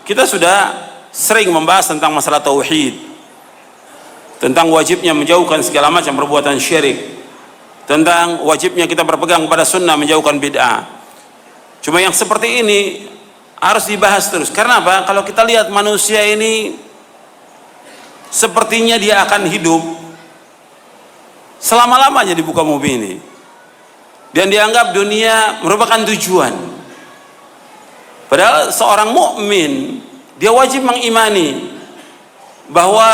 kita sudah sering membahas tentang masalah tauhid, tentang wajibnya menjauhkan segala macam perbuatan syirik, tentang wajibnya kita berpegang pada sunnah, menjauhkan bid'ah. Cuma yang seperti ini harus dibahas terus. Karena apa? Kalau kita lihat manusia ini sepertinya dia akan hidup selama-lamanya di muka bumi ini, dan dianggap dunia merupakan tujuan. Padahal seorang mukmin dia wajib mengimani bahwa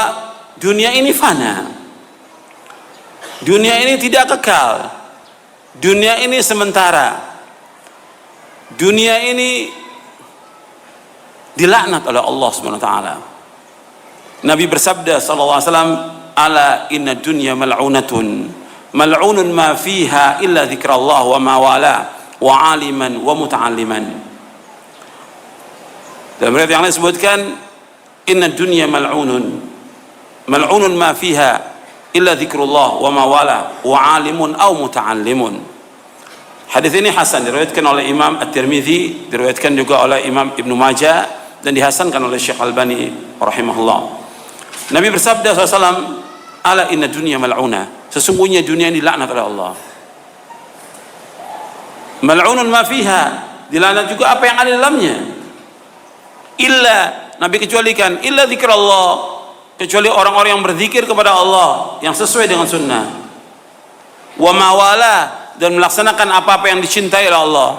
dunia ini fana, dunia ini tidak kekal, dunia ini sementara, dunia ini dilaknat oleh Allah Subhanahu wa taala. Nabi bersabda sallallahu alaihi wasallam, ala inna dunya mal'unatun mal'unun ma fiha illa dzikrullah wa ma wala wa aliman wa muta'alliman. Dalam riwayat yang lain disebutkan, inna dunya mal'unun mal'unun ma fiha illa dzikrullah wa ma wala wa alimun aw muta'allimun. Hadis ini hasan, diriwayatkan oleh Imam At-Tirmidzi, diriwayatkan juga oleh Imam Ibnu Majah, dan dihasankan oleh Syekh Albani rahimahullah. Nabi bersabda SAW, ala inna dunya mal'una, sesungguhnya dunia ini dilaknat oleh Allah. Mal'unun ma fiha, dilaknat juga apa yang ada di dalamnya. Illa, Nabi kecualikan, illa dzikrullah, kecuali orang-orang yang berzikir kepada Allah yang sesuai dengan sunnah. Wa ma wala, dan melaksanakan apa-apa yang dicintai oleh Allah.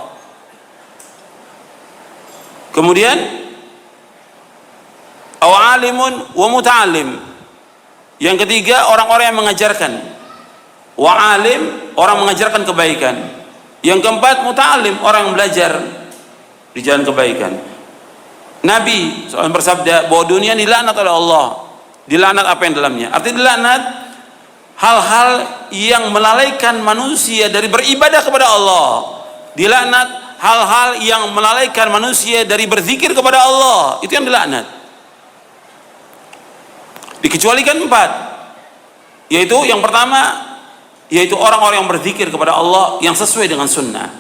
Kemudian alimun wa muta'allim, yang ketiga orang-orang yang mengajarkan. Wa alim, orang mengajarkan kebaikan. Yang keempat muta'allim, orang yang belajar di jalan kebaikan. Nabi SAW bersabda bahwa dunia dilaknat oleh Allah. Dilaknat apa yang dalamnya? Artinya dilaknat hal-hal yang melalaikan manusia dari beribadah kepada Allah. Dilaknat hal-hal yang melalaikan manusia dari berzikir kepada Allah. Itu yang dilaknat. Dikecualikan 4, yaitu yang pertama, yaitu orang-orang yang berzikir kepada Allah yang sesuai dengan sunnah.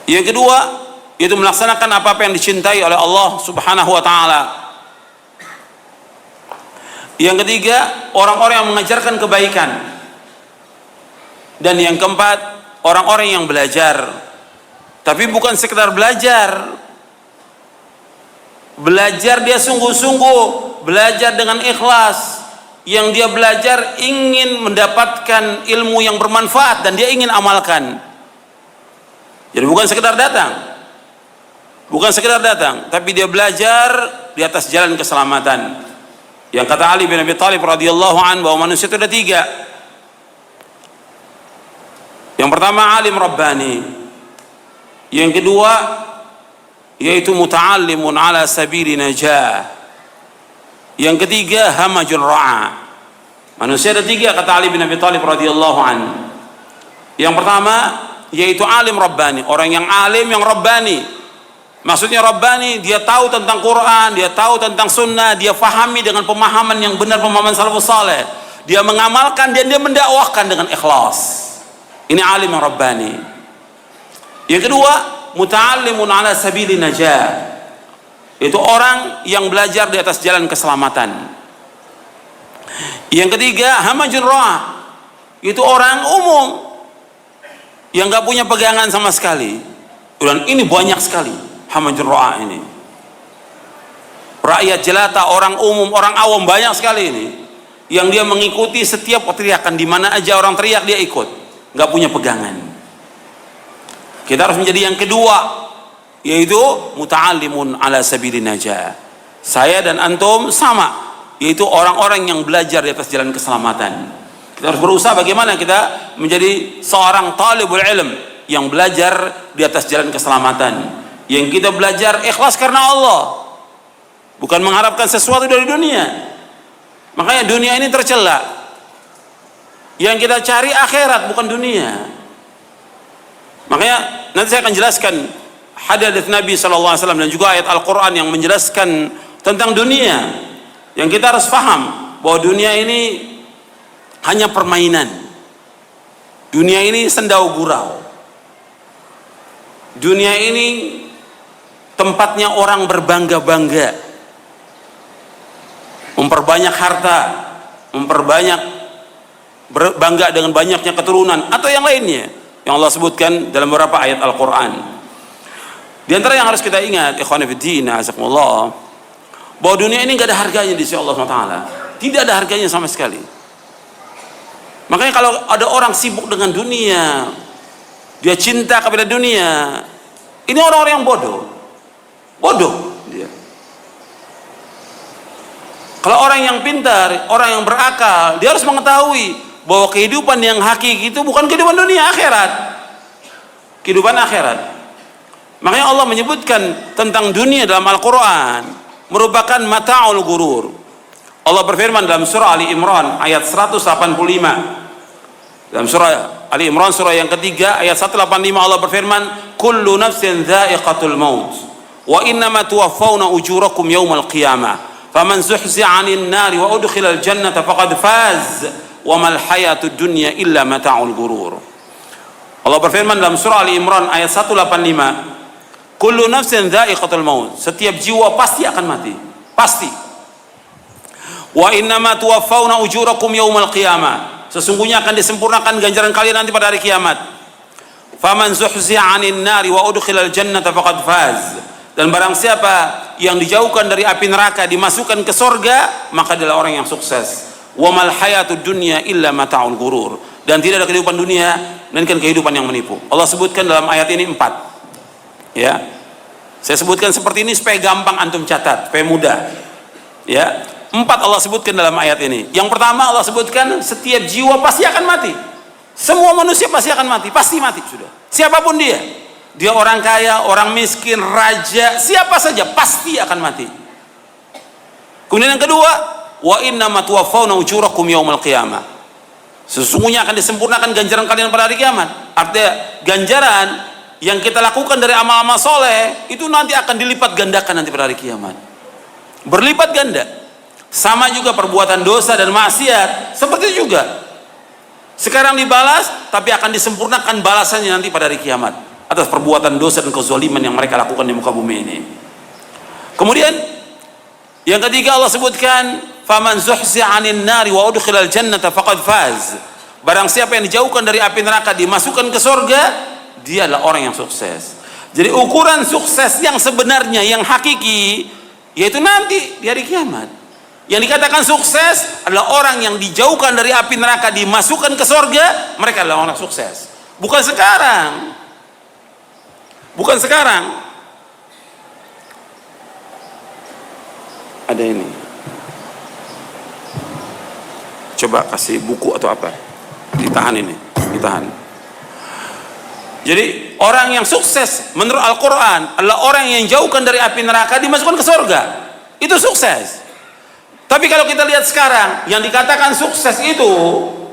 Yang kedua, yaitu melaksanakan apa-apa yang dicintai oleh Allah Subhanahu wa taala. Yang ketiga, orang-orang yang mengajarkan kebaikan. Dan yang keempat, orang-orang yang belajar. Tapi bukan sekedar belajar. Belajar dia sungguh-sungguh, belajar dengan ikhlas. Yang dia belajar ingin mendapatkan ilmu yang bermanfaat dan dia ingin amalkan. Jadi bukan sekedar datang. Bukan sekedar datang, tapi dia belajar di atas jalan keselamatan. Yang kata Ali bin Abi Thalib radhiyallahu anhu bahwa manusia itu ada 3. Yang pertama alim rabbani. Yang kedua yaitu muta'allimun ala sabili najah. Yang ketiga hamajun ra'a. Manusia ada 3 kata Ali bin Abi Thalib radhiyallahu anhu. Yang pertama yaitu alim rabbani, orang yang alim yang rabbani. Maksudnya Rabbani, dia tahu tentang Quran, dia tahu tentang sunnah, dia fahami dengan pemahaman yang benar, pemahaman salafus saleh. Dia mengamalkan dan dia mendakwahkan dengan ikhlas. Ini alim yang Rabbani. Yang kedua, muta'allimun ala sabili najah. Itu orang yang belajar di atas jalan keselamatan. Yang ketiga, hamajun ra'a. Itu orang umum yang gak punya pegangan sama sekali. Dan ini banyak sekali. Hamajun ra'a ini, rakyat jelata, orang umum, orang awam, banyak sekali ini yang dia mengikuti setiap teriakan, di mana aja orang teriak dia ikut, nggak punya pegangan. Kita harus menjadi yang kedua, yaitu muta'allimun ala sabili najah. Saya dan antum sama, yaitu orang-orang yang belajar di atas jalan keselamatan. Kita harus berusaha bagaimana kita menjadi seorang talibul ilm yang belajar di atas jalan keselamatan. Yang kita belajar ikhlas karena Allah, bukan mengharapkan sesuatu dari dunia. Makanya dunia ini tercela. Yang kita cari akhirat, bukan dunia. Makanya nanti saya akan jelaskan hadis Nabi SAW dan juga ayat Al-Quran yang menjelaskan tentang dunia. Yang kita harus paham bahwa dunia ini hanya permainan. Dunia ini sendau gurau. Dunia ini tempatnya orang berbangga-bangga, memperbanyak harta, memperbanyak berbangga dengan banyaknya keturunan atau yang lainnya yang Allah sebutkan dalam beberapa ayat Al-Quran. Di antara yang harus kita ingat, ikhwan fillah, azakumullah, bahwa dunia ini nggak ada harganya di sisi Allah SWT. Tidak ada harganya sama sekali. Makanya kalau ada orang sibuk dengan dunia, dia cinta kepada dunia, ini orang-orang yang bodoh dia. Kalau orang yang pintar, orang yang berakal, dia harus mengetahui bahwa kehidupan yang hakiki itu bukan kehidupan dunia, akhirat. Kehidupan akhirat. Makanya Allah menyebutkan tentang dunia dalam Al-Quran merupakan mata'ul gurur. Allah berfirman dalam surah Ali Imran ayat 185. Dalam surah Ali Imran surah yang ketiga ayat 185 Allah berfirman, kullu nafsin dha'iqatul maut wa innama tuwaffawna ujurakum yawmal qiyamah faman zuhzi'a 'anil nari wa udkhilal jannata faqad faz wa mal hayatud dunya illa mata'ul gurur. Allah berfirman dalam surah Ali Imran ayat 185, kullu nafsin dha'iqatul maut, setiap jiwa pasti akan mati, pasti. Wa innama tuwaffawna ujurakum yawmal qiyamah, sesungguhnya akan disempurnakan ganjaran kalian nanti pada hari kiamat. Faman zuhzi'a 'anil nari wa udkhilal jannata faqad faz, dan barang siapa yang dijauhkan dari api neraka dimasukkan ke surga, maka adalah orang yang sukses. Wa mal hayatud dunya illa mata'ul gurur, dan tidak ada kehidupan dunia melainkan kehidupan yang menipu. Allah sebutkan dalam ayat ini 4. Ya. Saya sebutkan seperti ini supaya gampang antum catat, supaya mudah. Ya. 4 Allah sebutkan dalam ayat ini. Yang pertama Allah sebutkan setiap jiwa pasti akan mati. Semua manusia pasti akan mati, pasti mati sudah. Siapapun dia. Dia orang kaya, orang miskin, raja, siapa saja pasti akan mati. Kemudian yang kedua, wa innama tuwaffawna ujurakum yaumal qiyamah, sesungguhnya akan disempurnakan ganjaran kalian pada hari kiamat. Artinya ganjaran yang kita lakukan dari amal-amal soleh itu nanti akan dilipat gandakan nanti pada hari kiamat, berlipat ganda. Sama juga perbuatan dosa dan maksiat seperti itu juga, sekarang dibalas tapi akan disempurnakan balasannya nanti pada hari kiamat atas perbuatan dosa dan kezaliman yang mereka lakukan di muka bumi ini. Kemudian yang ketiga Allah sebutkan, faman zuhzi'a 'anil nari wa udkhilal jannata faqad faz, barang siapa yang dijauhkan dari api neraka dimasukkan ke surga, dia adalah orang yang sukses. Jadi ukuran sukses yang sebenarnya, yang hakiki, yaitu nanti di hari kiamat. Yang dikatakan sukses adalah orang yang dijauhkan dari api neraka dimasukkan ke surga, mereka adalah orang sukses. Bukan sekarang. Bukan sekarang. Ada ini. Coba kasih buku atau apa. Ditahan ini, ditahan. Jadi orang yang sukses menurut Al-Quran adalah orang yang jauhkan dari api neraka dimasukkan ke surga. Itu sukses. Tapi kalau kita lihat sekarang, yang dikatakan sukses itu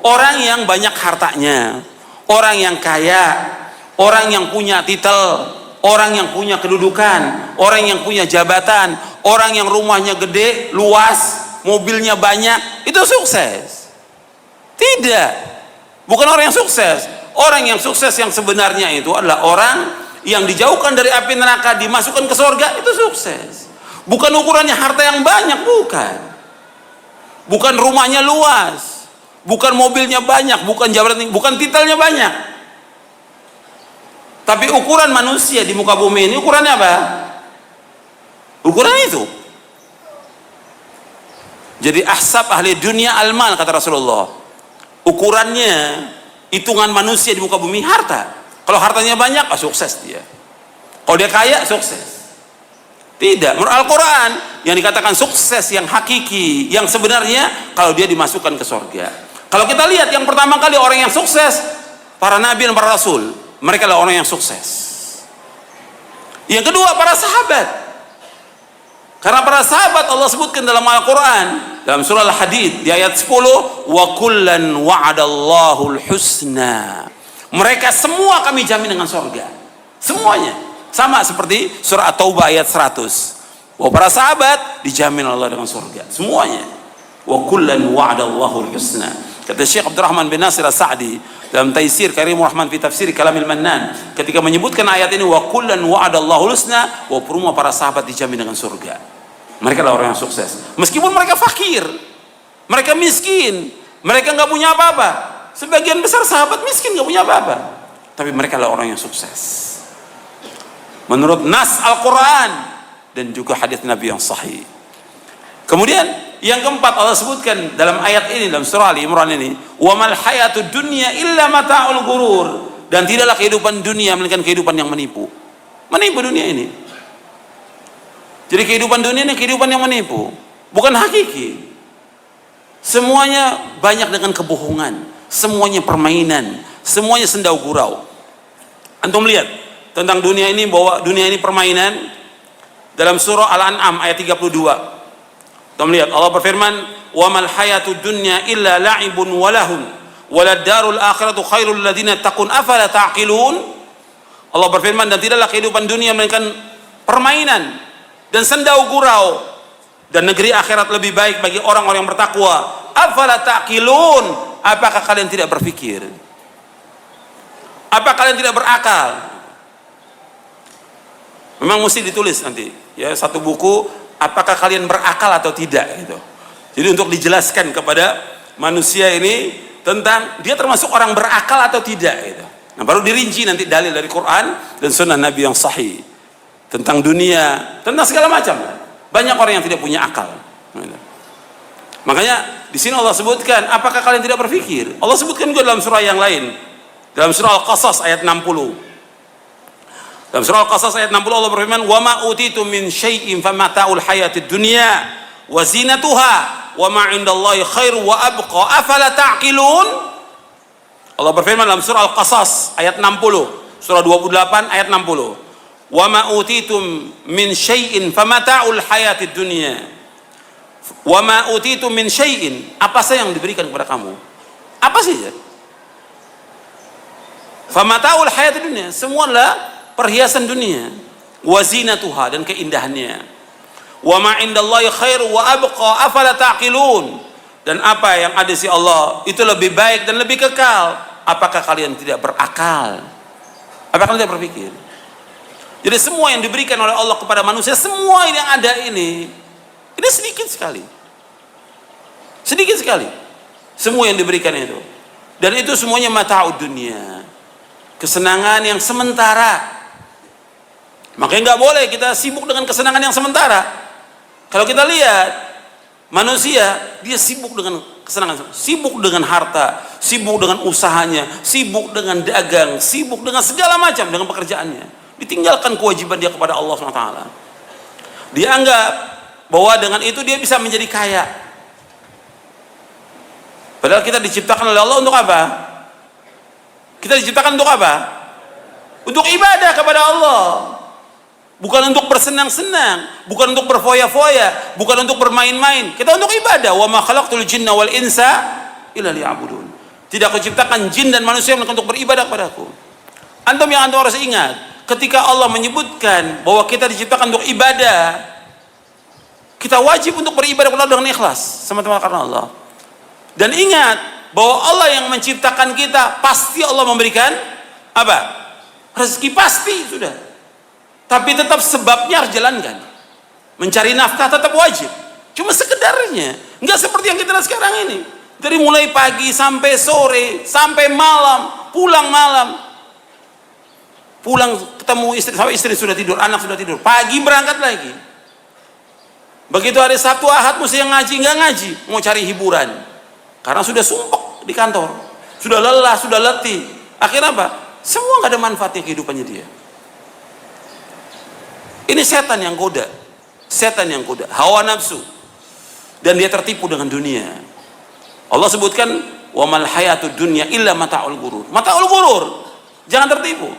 orang yang banyak hartanya, orang yang kaya, orang yang punya titel, orang yang punya kedudukan, orang yang punya jabatan, orang yang rumahnya gede, luas, mobilnya banyak, itu sukses. Tidak, bukan orang yang sukses. Orang yang sukses yang sebenarnya itu adalah orang yang dijauhkan dari api neraka dimasukkan ke surga, itu sukses. Bukan ukurannya harta yang banyak, bukan rumahnya luas, bukan mobilnya banyak, bukan jabatan, bukan titelnya banyak. Tapi ukuran manusia di muka bumi ini ukurannya apa? Ukuran itu. Jadi ahsab ahli dunia al-mal, kata Rasulullah. Ukurannya, hitungan manusia di muka bumi harta. Kalau hartanya banyak, sukses dia. Kalau dia kaya, sukses. Tidak, menurut Al-Quran yang dikatakan sukses yang hakiki, yang sebenarnya kalau dia dimasukkan ke surga. Kalau kita lihat yang pertama kali orang yang sukses, para nabi dan para rasul, mereka adalah orang yang sukses. Yang kedua, para sahabat. Karena para sahabat Allah sebutkan dalam Al-Quran, dalam surah Al-Hadid di ayat 10, wa kullan wa'adallahu al-husna, mereka semua kami jamin dengan surga, semuanya. Sama seperti surah At-Taubah ayat 100. Bahwa para sahabat dijamin Allah dengan surga. Semuanya. Wa kullan wa'adallahu al-husna. Kata Syekh Abdurrahman bin Nasir As-Sa'di dalam Taisir Karimur Rahman fi Tafsir Kalamil Mannan, ketika menyebutkan ayat ini, wa kullan wa'adallahu husna, wa perumah para sahabat dijamin dengan surga. Mereka adalah orang yang sukses. Meskipun mereka fakir, mereka miskin, mereka nggak punya apa-apa. Sebagian besar sahabat miskin nggak punya apa-apa, tapi mereka adalah orang yang sukses menurut nas Al-Quran dan juga hadis Nabi yang sahih. Kemudian yang keempat Allah sebutkan dalam ayat ini, dalam surah Ali Imran ini, wa mal hayatud dunya illa mata'ul ghurur, dan tidaklah kehidupan dunia melainkan kehidupan yang menipu. Menipu dunia ini. Jadi kehidupan dunia ini kehidupan yang menipu, bukan hakiki. Semuanya banyak dengan kebohongan, semuanya permainan, semuanya sendau gurau. Antum lihat tentang dunia ini, bahwa dunia ini permainan. Dalam surah Al-An'am ayat 32 kita melihat Allah berfirman, wa mal hayatud dunya illa la'ibun wa lahun walad darul akhiratu khairul ladzina taqun afala ta'qilun. Allah berfirman, dan tidaklah kehidupan dunia melainkan permainan dan sendau gurau, dan negeri akhirat lebih baik bagi orang-orang yang bertakwa. Afala ta'qilun, apakah kalian tidak berpikir? Apa kalian tidak berakal? Memang mesti ditulis nanti ya, satu buku, apakah kalian berakal atau tidak gitu. Jadi untuk dijelaskan kepada manusia ini tentang dia termasuk orang berakal atau tidak gitu. Nah, baru dirinci nanti dalil dari Quran dan sunnah Nabi yang sahih tentang dunia, tentang segala macam. Banyak orang yang tidak punya akal gitu. Makanya di sini Allah sebutkan, apakah kalian tidak berpikir? Allah sebutkan juga dalam surah yang lain, dalam surah Al-Qasas ayat 60. Dalam surah Al-Qasas ayat 60 Allah berfirman, wa ma utitu min syai'in famata'ul hayatid dunya wa zinatuha wa ma 'indallahi khairu wa abqa afala ta'qilun. Allah berfirman dalam surah Al-Qasas ayat 60, surah 28 ayat 60, wa ma utitum min syai'in famata'ul hayatid dunya wa ma utitum min syai'in, apa saja yang diberikan kepada kamu, apa saja, famata'ul hayatid dunya, semualah perhiasan dunia, wa zinatuha, dan keindahannya, wa ma indallahi khairu wa abqa afala ta'qilun, dan apa yang ada di Allah itu lebih baik dan lebih kekal, apakah kalian tidak berakal? Apakah kalian tidak berpikir? Jadi semua yang diberikan oleh Allah kepada manusia, semua yang ada ini sedikit sekali, sedikit sekali semua yang diberikan itu, dan itu semuanya mata'ud dunia, kesenangan yang sementara. Makanya nggak boleh kita sibuk dengan kesenangan yang sementara. Kalau kita lihat manusia, dia sibuk dengan kesenangan, sibuk dengan harta, sibuk dengan usahanya, sibuk dengan dagang, sibuk dengan segala macam, dengan pekerjaannya. Ditinggalkan kewajiban dia kepada Allah SWT. Dia anggap bahwa dengan itu dia bisa menjadi kaya. Padahal kita diciptakan oleh Allah untuk apa? Kita diciptakan untuk apa? Untuk ibadah kepada Allah. Bukan untuk bersenang-senang, bukan untuk berfoya-foya, bukan untuk bermain-main. Kita untuk ibadah. Wa ma khalaqtul jinna wal insa illa liya'budun. Tidak aku ciptakan jin dan manusia melainkan untuk beribadah kepadaku. Antum harus ingat, ketika Allah menyebutkan bahwa kita diciptakan untuk ibadah, kita wajib untuk beribadah kepada Allah dengan ikhlas, sama-sama karena Allah. Dan ingat bahwa Allah yang menciptakan kita, pasti Allah memberikan apa? Rezeki, pasti sudah. Tapi tetap sebabnya harus jalankan. Mencari nafkah tetap wajib. Cuma sekedarnya, nggak seperti yang kita lihat sekarang ini. Dari mulai pagi sampai sore, sampai malam, pulang malam. Pulang ketemu istri, sampai istri sudah tidur, anak sudah tidur. Pagi berangkat lagi. Begitu hari Sabtu Ahad mesti yang ngaji, nggak ngaji, mau cari hiburan. Karena sudah sumpek di kantor, sudah lelah, sudah letih. Akhirnya apa? Semua nggak ada manfaatnya kehidupannya dia. Ini setan yang goda, setan yang goda, hawa nafsu, dan dia tertipu dengan dunia. Allah sebutkan, wa mal hayatud dunya illa mata'ul ghurur. Mata'ul ghurur, jangan tertipu.